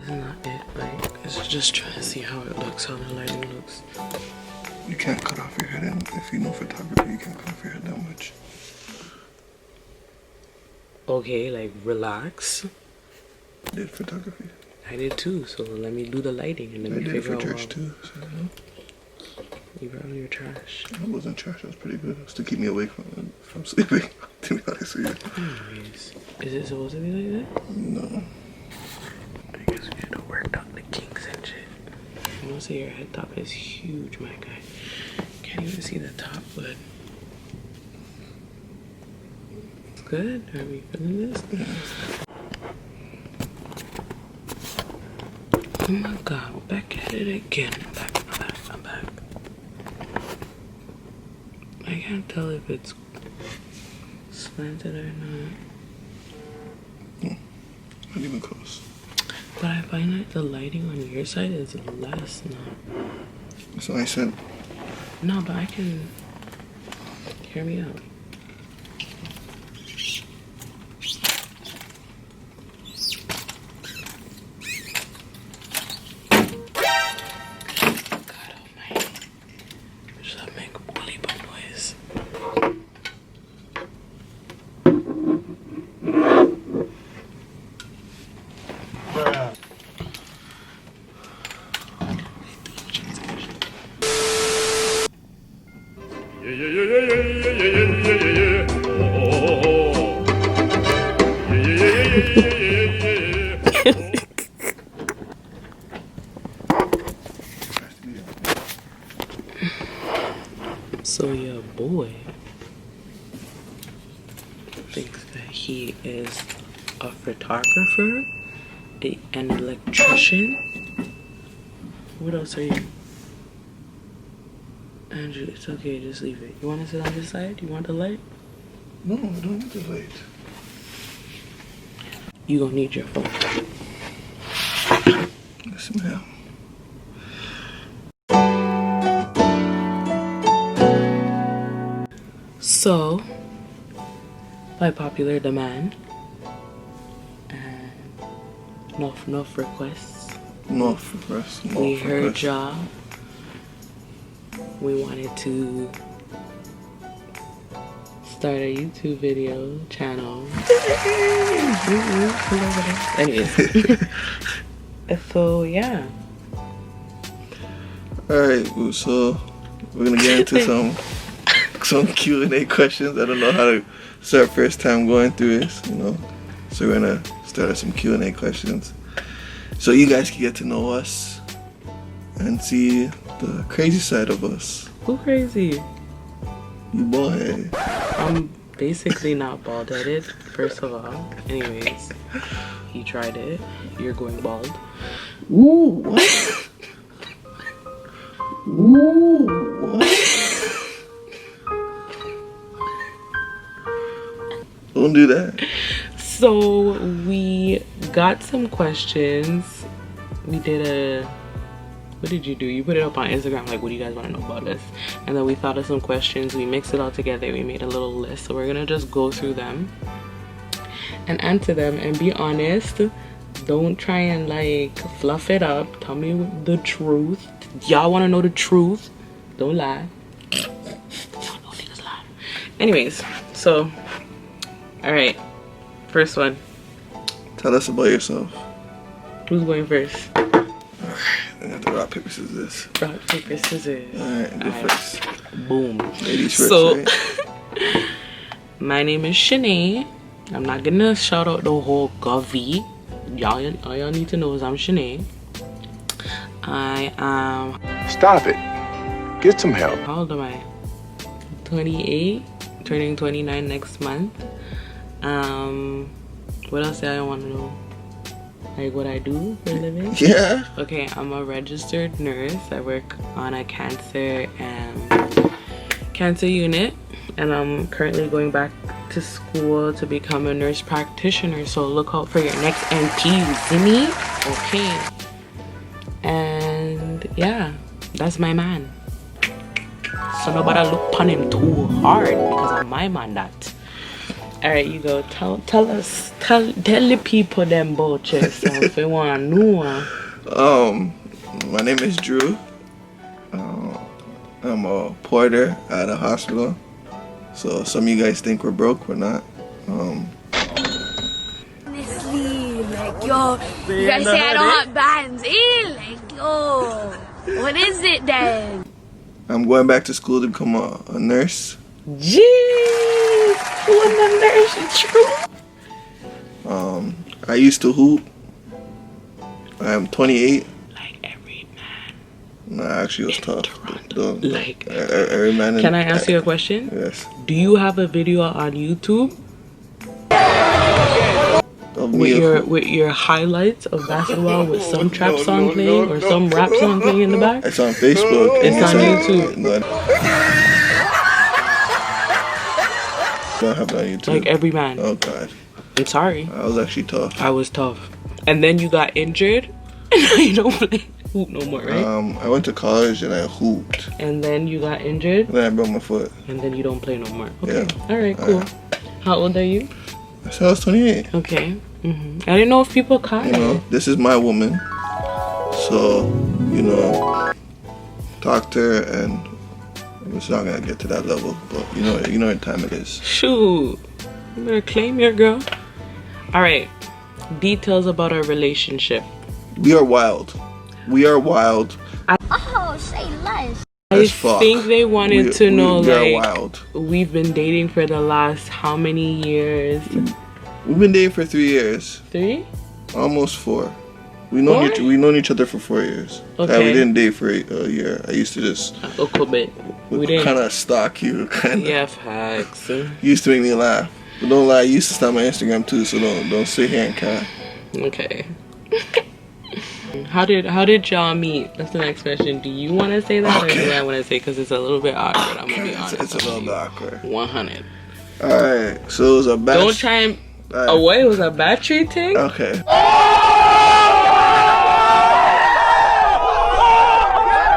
not it, like, it's just trying to see how it looks, how the lighting looks. You can't cut off your head, and if you know photography, you can't cut off your head that much. Okay, like, relax. I did photography. I did too, so let me do the lighting and then we figure out. I did it for church too, so you know. You probably were trash. I wasn't trash, I was pretty good. It was to keep me awake from sleeping, to be honest with you. Anyways, is it supposed to be like that? No. I guess we had to work out the kinks and shit. I want to say your head top is huge, my guy. Can't even see the top, but it's good. Are we feeling this? Oh my god, we're back at it again. I'm back. I can't tell if it's slanted or not. Not even close. But I find that the lighting on your side is less now. That's what I said. No, but I can... Hear me out. God almighty. Does that make a bully bum noise? So your boy thinks that he is a photographer, an electrician. What else are you? Andrew, it's okay, just leave it. You want to sit on this side? You want the light? No, I don't need the light. You gonna need your phone. Yes, ma'am. So, by popular demand, and enough requests. Enough requests. We heard y'all. We wanted to start a YouTube video channel. Anyways. So, yeah. Alright, so we're gonna get into some Q&A questions. I don't know how to start first time going through this, you know. So we're gonna start with some Q&A questions. So you guys can get to know us and see the crazy side of us. Who crazy? You boy. I'm basically not bald-headed, first of all. Anyways, he tried it. You're going bald. Ooh, what? Ooh, what? Don't do that. So we got some questions. We did a... What did you do? You put it up on Instagram, like, what do you guys want to know about us? And then we thought of some questions. We mixed it all together. We made a little list. So we're going to just go through them and answer them and be honest. Don't try and, like, fluff it up. Tell me the truth. Y'all want to know the truth. Don't lie. Y'all know niggas lie. Anyways, so, all right. First one. Tell us about yourself. Who's going first? I have to rock, paper, scissors. Rock, paper, scissors. Alright, go first. Boom. Ladies first, so, right? My name is Sheanée. I'm not gonna shout out the whole Govy. All y'all need to know is I'm Sheanée. I am... Stop it. Get some help. How old am I? 28. Turning 29 next month. What else do I want to know? Like what I do for a living? Yeah. Okay, I'm a registered nurse. I work on a cancer unit, and I'm currently going back to school to become a nurse practitioner. So look out for your next NP, you see me? Okay. And yeah, that's my man. So nobody look upon him too hard because I'm my man that. All right, you go. Tell the people them about yourself if they want to know. My name is Drew. I'm a porter at a hospital. So some of you guys think we're broke, we're not. Honestly, like, yo, you guys say I don't have bands, like, yo, what is it then? I'm going back to school to become a nurse. Jeez, who was the nurse? It's true. I used to hoop. I am 28. Like every man. Nah, actually, it was tough. Like Every man. Can I ask you a question? Yes. Do you have a video on YouTube Of with your highlights of basketball with some trap song playing or some rap song playing in the back? It's on Facebook. It's on YouTube. No, don't have it on YouTube. Like every man. Oh God. I'm sorry. I was actually tough. I was tough. And then you got injured and now you don't play hoop no more, right? I went to college and I hooped. And then you got injured And then I broke my foot. and then you don't play no more. Okay. Yeah. All right, cool. How old are you? I said I was 28. Okay. I didn't know if people caught You know, this is my woman. So, you know, talk to her and it's not gonna get to that level, but you know what time it is. Shoot. You better claim your girl. All right. Details about our relationship. We are wild. We are wild. Oh, say less. I as fuck. think they wanted to know, we are like, wild. we've been dating for the last how many years? We've been dating for 3 years. 3? Almost 4. We've known each other for 4 years. Okay. We didn't date for a year. I used to just A little bit. We didn't. kind of stalk you. Kind of. Yeah, facts. Used to make me laugh. But don't lie, you used to stop my Instagram too, so don't sit here and cry. Okay. How did y'all meet? That's the next question. Do you want to say that or do I want to say? Because it's a little bit awkward. I'm gonna be honest. It's a little bit awkward. 100. All right, so it was a batch. Don't try and. Oh wait, it was a battery thing. Okay.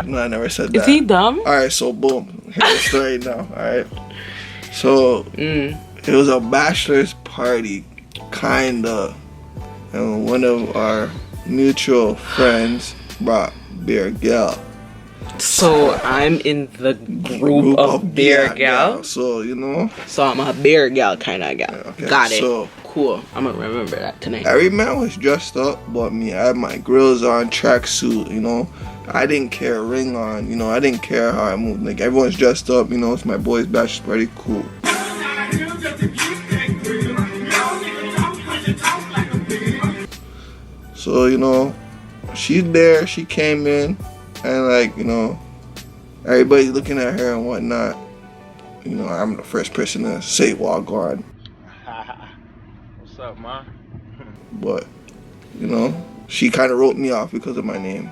No, I never said that. Is he dumb? All right, so boom. Here's the story now. All right. So it was a bachelor's party, kinda, and one of our mutual friends brought beer gal. So I'm in the group of beer gal. So you know. So I'm a beer gal kind of gal. Okay, Got it. so Cool. I'm gonna remember that tonight. every man was dressed up but me. I had my grills on, tracksuit, you know. I didn't care, ring on, you know. I didn't care how I moved. Like, everyone's dressed up, you know. It's my boy's bachelor party, cool. So, you know, she's there, she came in, and like, you know, everybody's looking at her and whatnot. You know, I'm the first person to say Wagwan. What's up, ma? But, you know, she kind of wrote me off because of my name.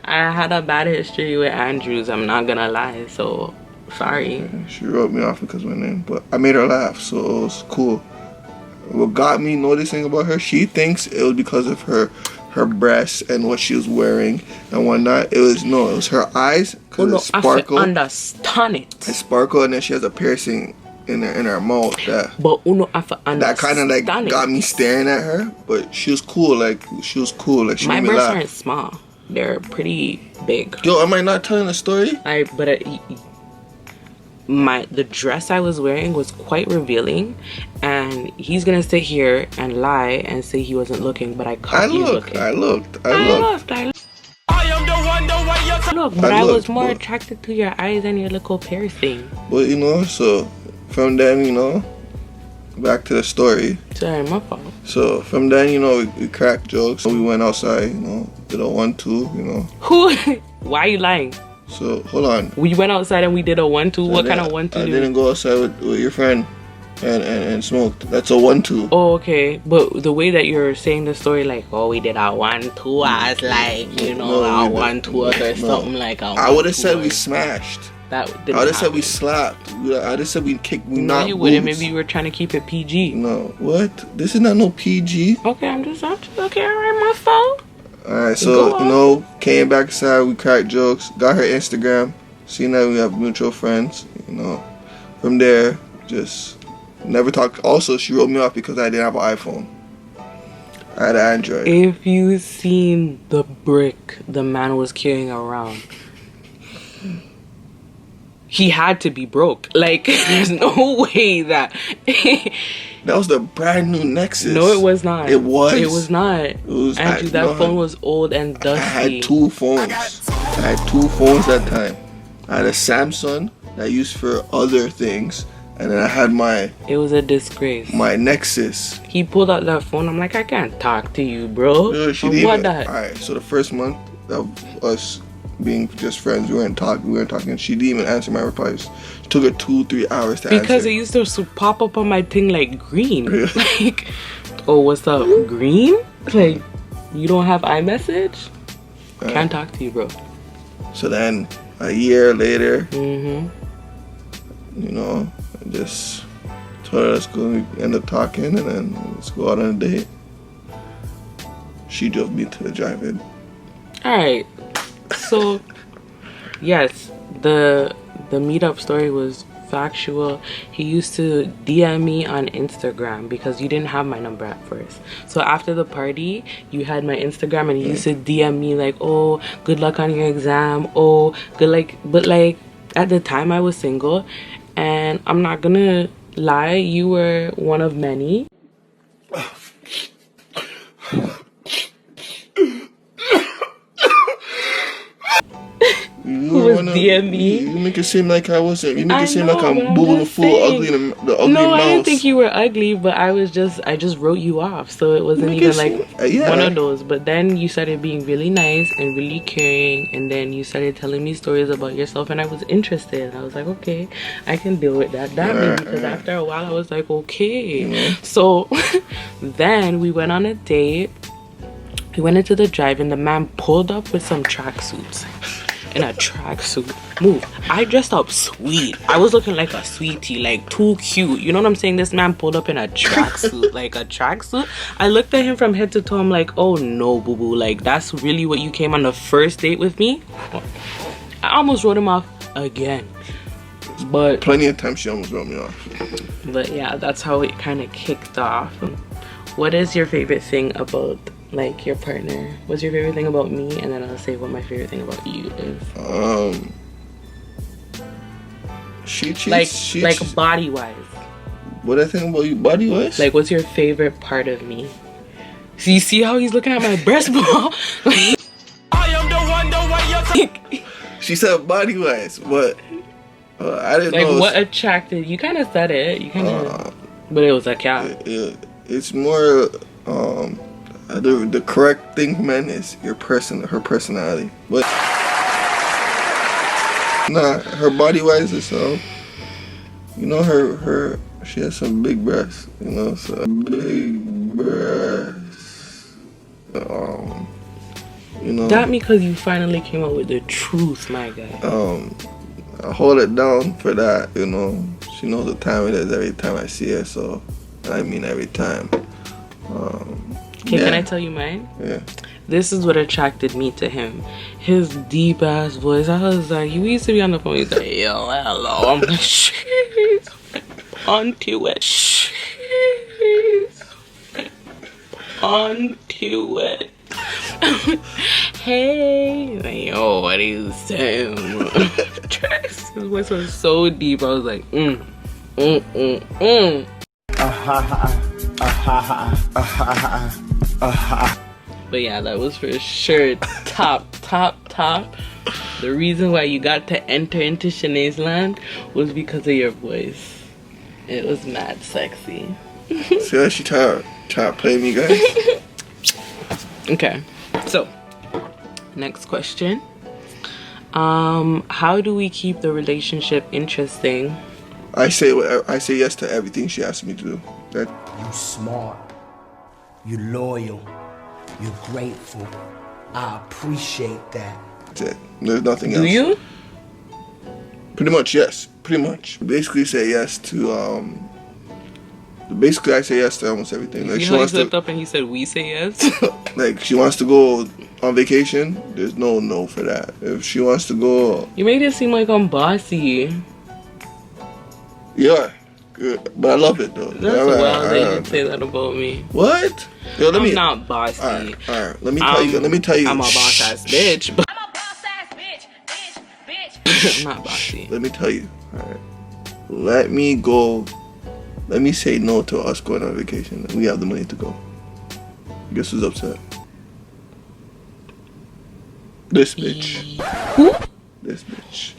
I had a bad history with Andrews, I'm not gonna lie, so sorry. She wrote me off because of my name, but I made her laugh, so it was cool. What got me noticing about her, she thinks it was because of her breasts and what she was wearing and whatnot. It was her eyes, because it sparkled. I understand it. It sparkled, and then she has a piercing in her mouth that kind of like got me staring at her. But she was cool, like she My made me breasts laugh. aren't small. They're pretty big. Yo, am I not telling the story? The dress I was wearing was quite revealing, and he's gonna sit here and lie and say he wasn't looking, but I caught you looking. I looked. Look, but I was more attracted to your eyes and your little piercing. But you know, so from then, you know, back to the story. Sorry, my fault. So from then, you know, we cracked jokes. We went outside, you know, did a 1-2, you know. Who? Why are you lying? So hold on. We went outside and we did a 1-2. So what kind of 1-2? I didn't go outside with your friend and smoked. That's a 1-2. Oh, okay. But the way that you're saying the story, like, oh, we did a 1-2, I was like, you know, a 1-2 or something like a 1-2. I would have said we smashed. That I would have said we slapped. I would have said we kicked. We knocked. No, you wouldn't. Maybe you were trying to keep it PG. No, what? This is not no PG. Okay, okay, alright, my fault. Alright, so, you know, came back inside, we cracked jokes, got her Instagram, seen that we have mutual friends, you know. from there, just never talked. Also, she wrote me off because I didn't have an iPhone. I had an Android. If you seen the brick the man was carrying around, he had to be broke. Like, there's no way that... That was the brand new Nexus. No, it was not. It was. It was not. It was. Andrew, that phone was old and dusty. I had 2 phones. I had 2 phones that time. I had a Samsung that I used for other things, and then I had my... It was a disgrace. My Nexus. He pulled out that phone. I'm like, I can't talk to you, bro. What that? Alright, so the first month of us being just friends, we weren't talking. She didn't even answer my replies. It took her 2-3 hours to answer. Because it used to pop up on my thing like green. Like, oh, what's up? Green? Like, you don't have iMessage? Can't talk to you, bro. So then, a year later, Mm-hmm. you know, I just told her let's go. We end up talking, and then let's go out on a date. She drove me to the drive-in. Alright. So, yes, the meetup story was factual. He used to DM me on Instagram because you didn't have my number at first. So after the party, you had my Instagram and he used to DM me like, oh, good luck on your exam. Oh, good luck. But like, at the time I was single, and I'm not gonna lie, you were one of many. Who was DM me? You make it seem like I wasn't. You make it seem like I'm but boo the just fool, saying. ugly, the ugly No, mouse. I didn't think you were ugly, but I just wrote you off, so it wasn't even like one of those. But then you started being really nice and really caring, and then you started telling me stories about yourself, and I was interested. I was like, okay, I can deal with that. Because after a while, I was like, okay. So then we went on a date. We went into the drive-in. The man pulled up with some tracksuits. In a tracksuit. Move. I dressed up sweet. I was looking like a sweetie, like too cute. You know what I'm saying? This man pulled up in a tracksuit, like a tracksuit. I looked at him from head to toe. I'm like, oh no, boo boo. Like, that's really what you came on the first date with me? I almost wrote him off again. But plenty of times she almost wrote me off. But yeah, that's how it kind of kicked off. What is your favorite thing about, like, your partner? What's your favorite thing about me? And then I'll say what my favorite thing about you is. She cheats. Like body wise. What I think about you body wise? Like, what's your favorite part of me? So you see how he's looking at my breast ball? I am the one. She said body wise, but I didn't know. Like, what attracted you? Kind of said it. You kind of, but it was a cat. It's more. The correct thing, man, is her personality. But nah, her body wise is you know, her she has some big breasts, you know, so big breasts. You know. That because you finally came up with the truth, my guy. I hold it down for that, you know. She knows the time it is every time I see her, so I mean every time. Okay, can I tell you mine? Yeah. This is what attracted me to him. His deep ass voice. I was like, you used to be on the phone. He's like, yo, hello. I'm like, shit. Onto it. Shit. Onto it. Hey. Like, yo, what are you saying? His voice was so deep. I was like, But yeah, that was for sure top. The reason why you got to enter into Sheanée's land was because of your voice. It was mad sexy. See how she try to play me, guys? Okay, so next question. How do we keep the relationship interesting? I say yes to everything she asks me to do. You smart, you loyal, you grateful. I appreciate that. That's it. There's nothing else. Do you? Pretty much, yes. Pretty much. Basically say yes to basically I say yes to almost everything. Like, you she know, he wants slipped to up and he said we say yes. like, she wants to go on vacation, there's no for that. If she wants to go, You made it seem like I'm bossy. Yeah. Good. But I love it though. That's wild that you say that about me. What? Yo, I'm not bossy. Alright. Let me tell you. I'm a boss ass bitch, but I'm a boss ass bitch. I'm not bossy. let me tell you. Alright. Let me go. Let me say no to us going on vacation. We have the money to go. Guess who's upset? This bitch. Who? This bitch.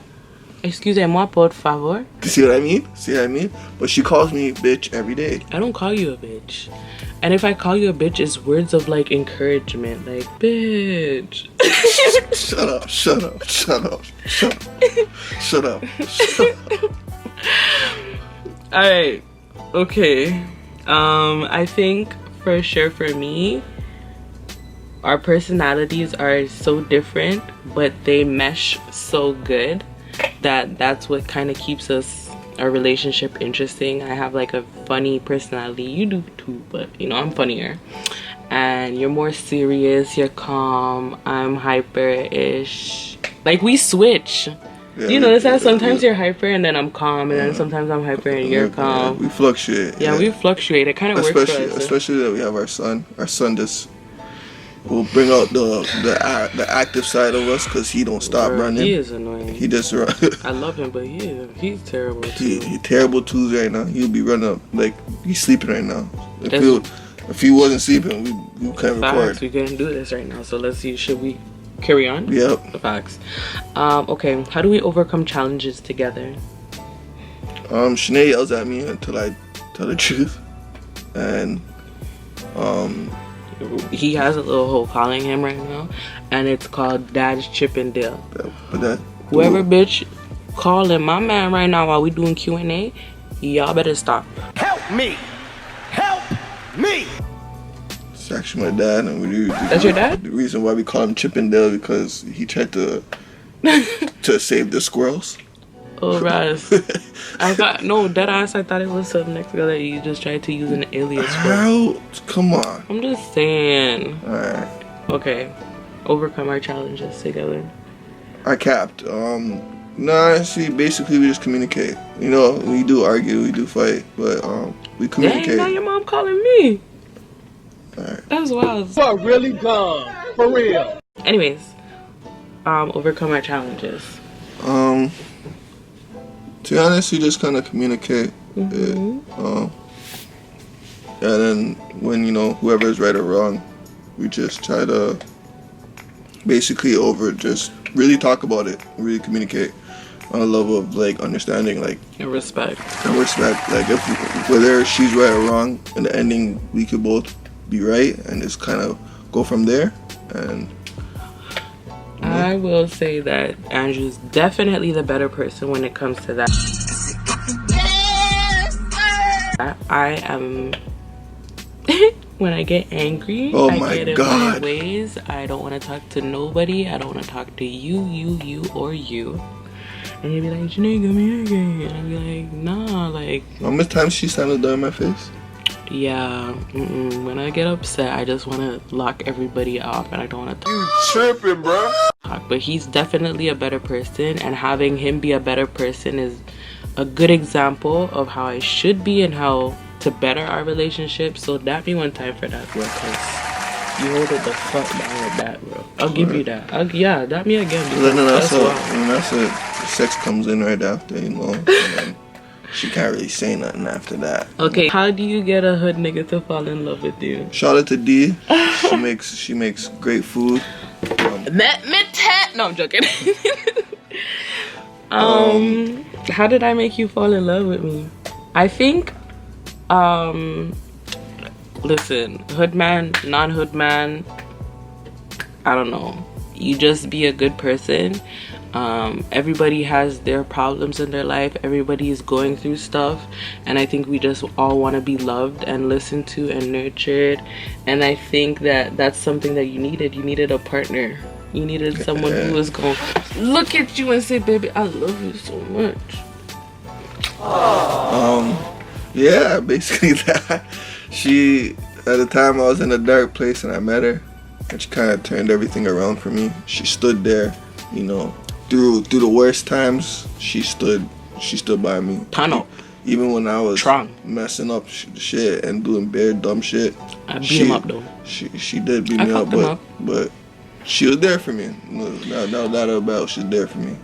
Excusez-moi, por favor. You see what I mean? But she calls me bitch every day. I don't call you a bitch. And if I call you a bitch, it's words of like encouragement. Like, bitch. Shut up. Alright. Okay. I think for sure for me, our personalities are so different, but they mesh so good that that's what kind of keeps our relationship interesting. I have like a funny personality. You do too, but you know, I'm funnier. And you're more serious, you're calm, I'm hyper-ish. Like we switch. Yeah, you notice that sometimes you're hyper and then I'm calm, and then sometimes I'm hyper and you're calm. We fluctuate. Yeah, we fluctuate. It kind of works for us. Especially that we have our son. Our son just will bring out the active side of us because he don't stop running. He is annoying. He just run. I love him, but he's terrible too. He's terrible too right now. He'll be running up like he's sleeping right now. If he wasn't sleeping, we couldn't record. We couldn't do this right now. So let's see. Should we carry on? Yep. The facts. Okay. How do we overcome challenges together? Sheanée yells at me until I tell the truth, and he has a little hole calling him right now, and it's called Dad's Chippendale. Whoever bitch calling my man right now while we doing Q&A, y'all better stop. Help me! Help me! It's actually my dad, and That's your dad? The reason why we call him Chippendale because he tried to save the squirrels. Oh, Raz. Dead ass, I thought it was some next girl that you just tried to use an alias for. How? Come on. I'm just saying. Alright. Okay. Overcome our challenges together. I capped. See, basically we just communicate. You know, we do argue, we do fight, but we communicate. Dang, now your mom calling me. Alright. That's wild. What really dumb? For real. Anyways, overcome our challenges. To be honest, we just kind of communicate. And then when, whoever is right or wrong, we just try to basically just really talk about it, really communicate on a level of like understanding, like And respect. Like whether she's right or wrong, in the ending we could both be right and just kind of go from there. And I will say that Andrew's definitely the better person when it comes to that. I am when I get angry, I get in my ways. I don't want to talk to nobody. I don't want to talk to you, or you. And you'd be like, Sheanée, got me angry. And I'd be like, nah, like. How many times she slammed the door in my face? Yeah, when I get upset, I just want to lock everybody off, and I don't want to. You tripping, bro? But he's definitely a better person, and having him be a better person is a good example of how I should be and how to better our relationship. So dap me one time for that, bro, because you hold it the fuck down with that, bro. I'll give you that. Dap me again. And then that's it. Sex comes in right after, and then she can't really say nothing after that. Okay, how do you get a hood nigga to fall in love with you? Shout out to D. She makes great food. No, I'm joking. How did I make you fall in love with me? I think, listen, hood man, non-hood man, I don't know. You just be a good person. Everybody has their problems in their life. Everybody is going through stuff, and I think we just all want to be loved and listened to and nurtured. And I think that that's something that you needed a partner. You needed someone who was going to look at you and say, baby, I love you so much. Yeah, basically that. She, at the time I was in a dark place and I met her, and she kind of turned everything around for me. She stood there, through the worst times. She stood by me. Tunnel. Even when I was Strong. messing up shit and doing bare dumb shit, I beat him up though. She did beat I me fucked up, him up. but she was there for me. No doubt about, she's there for me.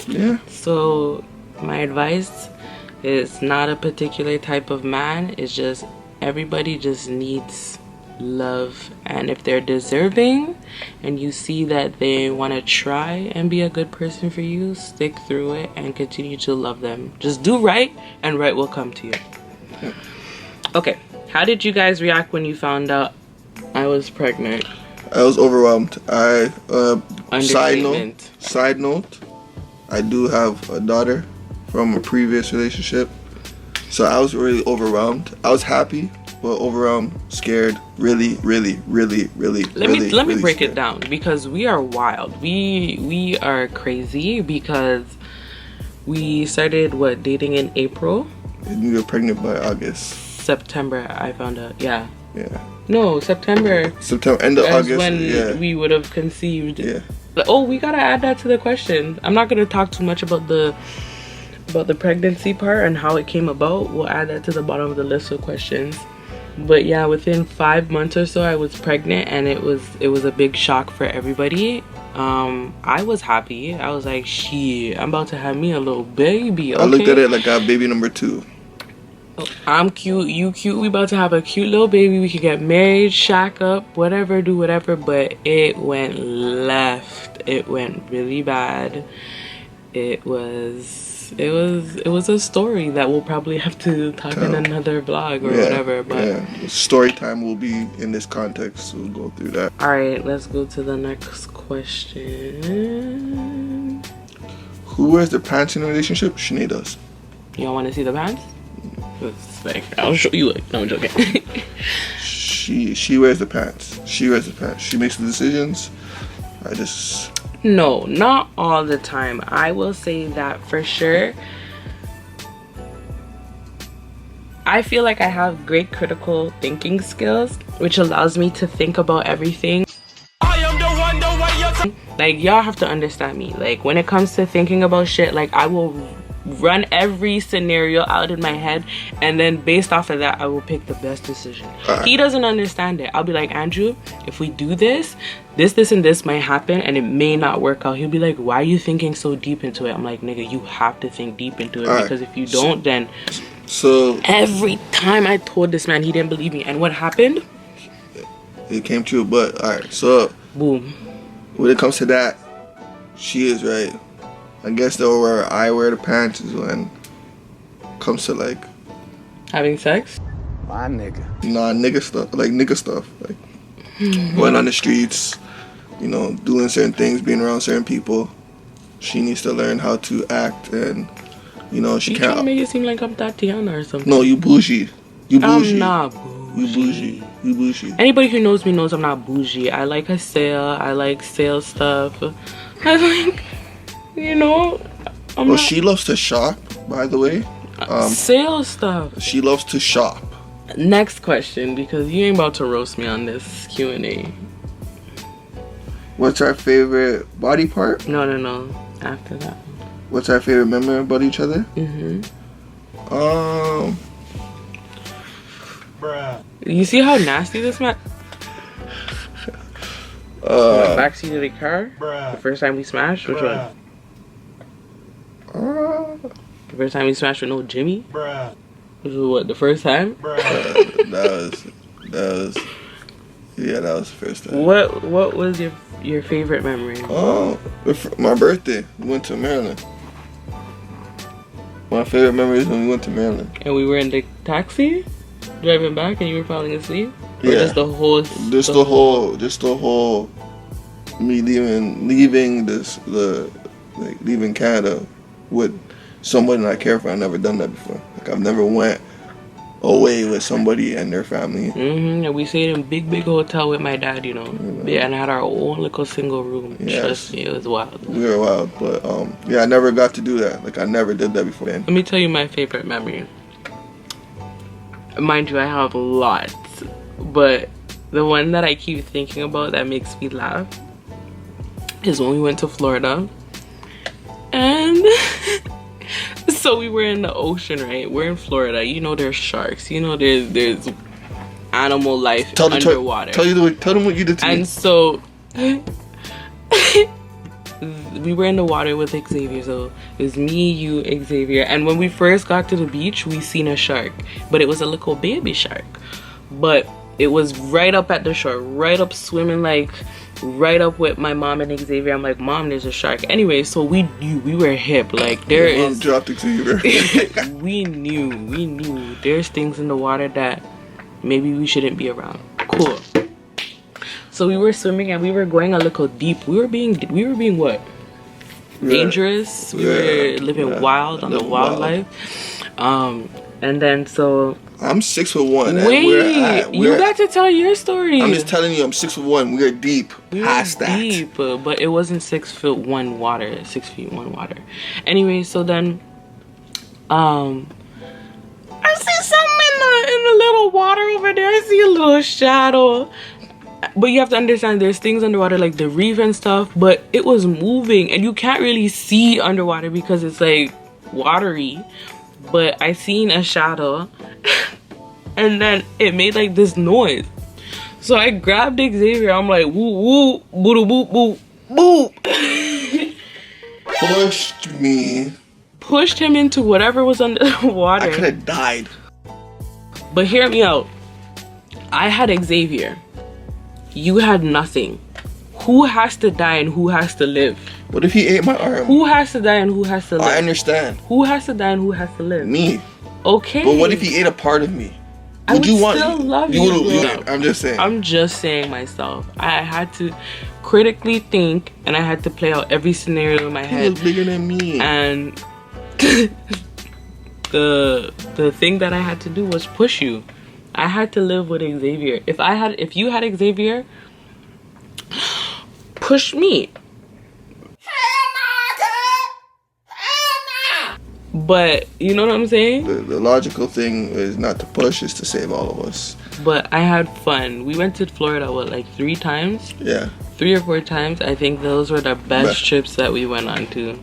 Yeah. So my advice is not a particular type of man. It's just everybody just needs love, and if they're deserving and you see that they want to try and be a good person for you, stick through it and continue to love them. Just do right and right will come to you. Okay, how did you guys react when you found out I was pregnant? I was overwhelmed. Understatement. Side note, I do have a daughter from a previous relationship, so I was really overwhelmed. I was happy, but overwhelmed, scared, really Let me break scared. it down, because we are wild. We are crazy, because we started dating in April. And you were pregnant by August. September I found out. Yeah. No, September end of is August. when we would have conceived. Yeah. Oh, we gotta add that to the question. I'm not gonna talk too much about the pregnancy part and how it came about. We'll add that to the bottom of the list of questions. But yeah, within 5 months or so I was pregnant, and it was a big shock for everybody. I was happy. I was like, shit, I'm about to have me a little baby. Okay? I looked at it like I have baby number 2. I'm cute, you cute, we about to have a cute little baby, we could get married, shack up, whatever, do whatever. But it went left. It went really bad. It was a story that we'll probably have to talk in another vlog or whatever. But story time will be in this context, so we'll go through that. all right, let's go to the next question. Who wears the pants in a relationship? Sheanée does. Y'all want to see the pants? It's like, I'll show you. No, I'm joking. She wears the pants. She wears the pants. She makes the decisions. No, not all the time. I will say that for sure. I feel like I have great critical thinking skills, which allows me to think about everything. Like, y'all have to understand me. Like, when it comes to thinking about shit, like, I will run every scenario out in my head, and then based off of that I will pick the best decision. He doesn't understand it. I'll be like, Andrew, if we do this and this might happen and it may not work out. He'll be like, why are you thinking so deep into it? I'm like, nigga, you have to think deep into it, because if you don't, then every time I told this man, he didn't believe me, and what happened? It came true. But alright, so boom, when it comes to that, she is right. I guess though, where I wear the pants is when it comes to like having sex. My nigga. Nah, nigga stuff, like going on the streets, you know, doing certain things, being around certain people. She needs to learn how to act, and you know, she can't. You trying to make it seem like I'm Tatiana or something. No, you bougie. You bougie. I'm not bougie. You bougie. Anybody who knows me knows I'm not bougie. I like a sale. I like sale stuff. I like, you know, she loves to shop, by the way. Sale stuff. She loves to shop. Next question, because you ain't about to roast me on this Q&A. What's our favorite body part? No. After that. What's our favorite memory about each other? Bruh. You see how nasty this man? Backseat of the car. Bruh. The first time we smashed, which one? The first time we smashed with no Jimmy. Bruh. Which was what? The first time? Bruh. That was that was the first time. What was your favorite memory? My birthday. We went to Maryland. My favorite memory is when we went to Maryland. And we were in the taxi driving back, and you were falling asleep. Or Yeah. just the whole. Just the whole. Me leaving leaving Canada with somebody I care for. I've never done that before. Like, I've never went away with somebody and their family. And we stayed in big hotel with my dad, you know. Yeah, and had our own little single room. Yes. Trust me, it was wild. We were wild, but I never got to do that. Like, I never did that before. Let me tell you my favorite memory. Mind you, I have lots, but the one that I keep thinking about that makes me laugh is when we went to Florida, and So we were in the ocean, right? We're in Florida. You know there's sharks. You know there's animal life underwater. Tell them what you did to me. And so we were in the water with Xavier. So it was me, you, Xavier. And when we first got to the beach, we seen a shark. But it was a little baby shark. But it was right up at the shore, right up swimming, like right up with my mom and Xavier. I'm like, Mom, there's a shark. Anyway, so we knew, we were hip. Like there is. Dropped Xavier. we knew there's things in the water that maybe we shouldn't be around. Cool. So we were swimming and we were going a little deep. We were being what? Dangerous. We were living wild on the wildlife. And then so I'm 6'1". Wait, you got to tell your story. I'm just telling you, I'm 6'1". We're deep. Past that. Deep, but it wasn't 6'1" water. 6 feet 1 water. Anyway, so then, I see something in the little water over there. I see a little shadow. But you have to understand, there's things underwater like the reef and stuff. But it was moving, and you can't really see underwater because it's like watery. But I seen a shadow and then it made like this noise. So I grabbed Xavier. I'm like, woo woo, boo boo boo boo. Pushed him into whatever was under the water. I could have died. But hear me out. I had Xavier. You had nothing. Who has to die and who has to live? What if he ate my arm? Who has to die and who has to live? I understand. Who has to die and who has to live? Me. Okay. But what if he ate a part of me? I would still love you. I'm just saying. I'm just saying myself. I had to critically think and I had to play out every scenario in my head. He was bigger than me. And the thing that I had to do was push you. I had to live with Xavier. If you had Xavier, push me. But you know what I'm saying? The logical thing is not to push, is to save all of us. But I had fun. We went to Florida, like 3 times? Yeah. 3 or 4 times. I think those were the best trips that we went on to.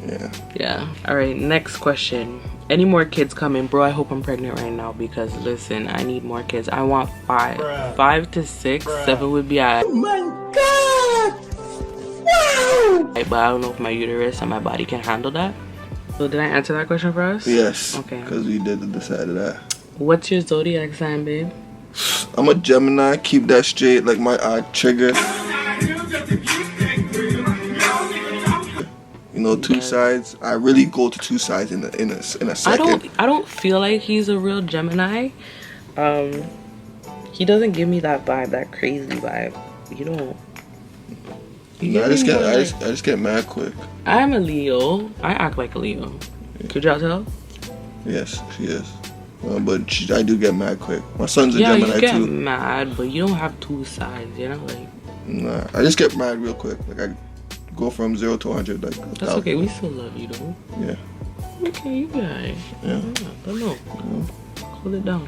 Yeah. Yeah. All right, next question. Any more kids coming? Bro, I hope I'm pregnant right now because, listen, I need more kids. I want 5. Bruh. 5 to 6. Bruh. 7 would be alright. Oh my God! Wow! But I don't know if my uterus and my body can handle that. So did I answer that question for us? Yes. Okay. Because we did decide that. What's your zodiac sign, babe? I'm a Gemini. Keep that straight, like my trigger. You know, 2 sides. I really go to 2 sides in a second. I don't feel like he's a real Gemini. He doesn't give me that vibe, that crazy vibe. You don't. I just get mad quick. I'm a Leo. I act like a Leo. Yeah. Could y'all tell? Yes, she is. But I do get mad quick. My son's a Gemini too. You get mad, but you don't have 2 sides. You know, like. Nah, I just get mad real quick. Like I go from 0 to 100 like. That's okay. We still love you though. Yeah. Okay, you guys. Yeah. I don't know. Hold it down.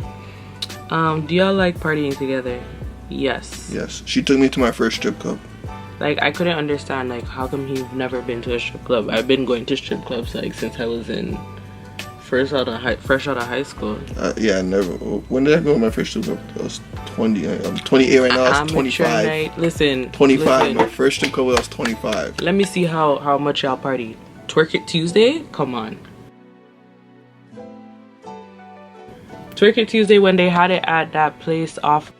Do y'all like partying together? Yes. Yes. She took me to my first strip club. Like, I couldn't understand, like, how come you've never been to a strip club? I've been going to strip clubs, like, since I was fresh out of high school. Yeah, I never. When did I go to my first strip club? I was 20. I'm 28 right now. I was 25. Listen. 25. Listen. My first strip club, I was 25. Let me see how much y'all party. Twerk It Tuesday? Come on. Twerk It Tuesday when they had it at that place off